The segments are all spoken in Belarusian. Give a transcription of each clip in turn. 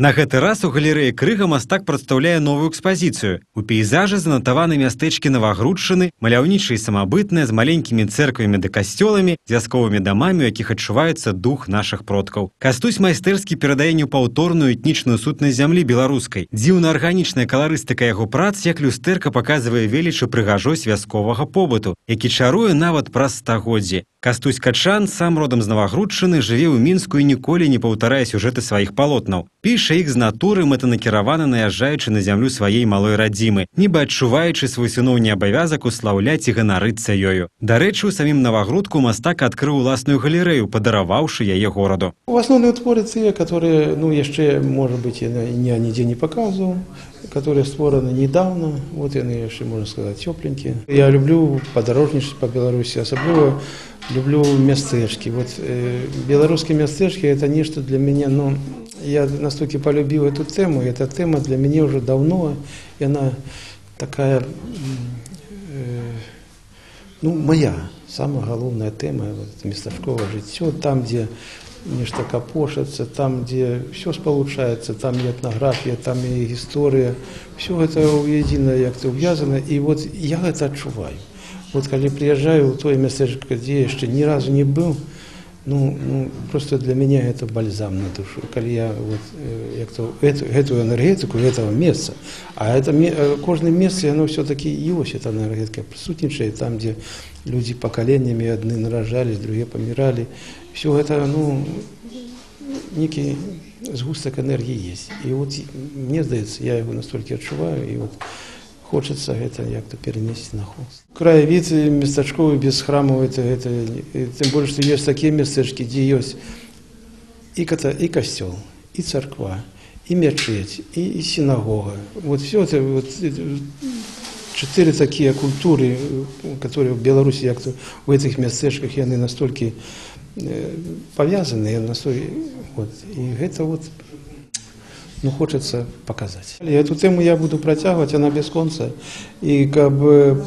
На гэты раз у галерэі Крыга мастак прадстаўляе новую экспазіцыю. У пейзажы занатаваны мястэчкі Навагрудчыны, маляўнічыя і самабытныя, з маленькімі цэрквамі ды касцёламі, вясковымі дамамі, у якіх адчуваецца дух нашых продкаў. Кастусь майстэрскі перадае непаўторную этнічную сутнасць зямлі беларускай. Дзіўна арганічная каларыстыка яго прац, як люстэрка, паказвае веліч і прыгажосць вясковага побыту, які чаруе нават праз стагоддзі. Кастусь Качан, сам родам з Навагрудчыны, жыве ў Мінску і ніколі не паўтарае сюжэты сваіх палотнаў. Піша іх з натуры, мэтанакіравана наязджаючы на зямлю сваей малой радзімы, нібы адчуваючы свой сыноўні абавязак услаўляць і ганарыцца ёю. Дарэчы, у самім Навагрудку мастак адкрыў уласную галерэю, падараваўшы яе гораду. В основном творы тыя, которые, яшчэ, может быть, я нідзе не показывал, которые створаны недавно, вот яны яшчэ, можно сказать, тепленькие. Я люблю падарожнічаць по Беларуси, особливо люблю мястэчкі. Вот белорусские мястэчкі — это нечто для меня, я настолько полюбил эту тему, и эта тема для меня уже давно, и она такая, моя, самая головная тема, местачковое жыццё, там, где нечто капошится, там, где все сполучается, там и этнография, там и история, все это едино, як-то увязано, и вот я это отчуваю. Вот когда приезжаю в то местечко, где я еще ни разу не был, просто для меня это бальзам на душу. Когда я эту энергетику этого места, а это каждое место, оно все-таки есть, эта энергетика присутствует, там, где люди поколениями одни нарожались, другие помирали, все это, некий сгусток энергии есть. И вот мне кажется, я его настолько отчуваю, и вот хочется это як-то перенести на холст. Краевид местачковый без храмов, тем более, что есть такие местечки, где есть и костел, и церква, и мечеть, и синагога. Вот все это, вот 4 такие культуры, которые в Беларуси як-то в этих местечках, они настолько повязаны, и это вот хочется показать. И эту тему я буду протягивать, она без конца. И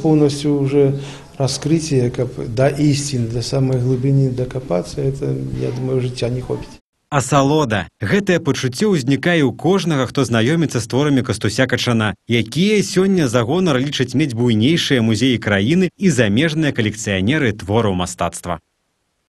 полностью уже раскрытие, до истины, до самой глубины докопаться, это, я думаю, життя не хопіць. Асалода. Гэтае пачуццё ўзнікае ў кожнага, хто знаёміцца з творамі Кастуся Качана, якія сёння за гонар лічаць мець буйнейшыя музеі краіны і замежныя калекцыянеры твораў мастацтва.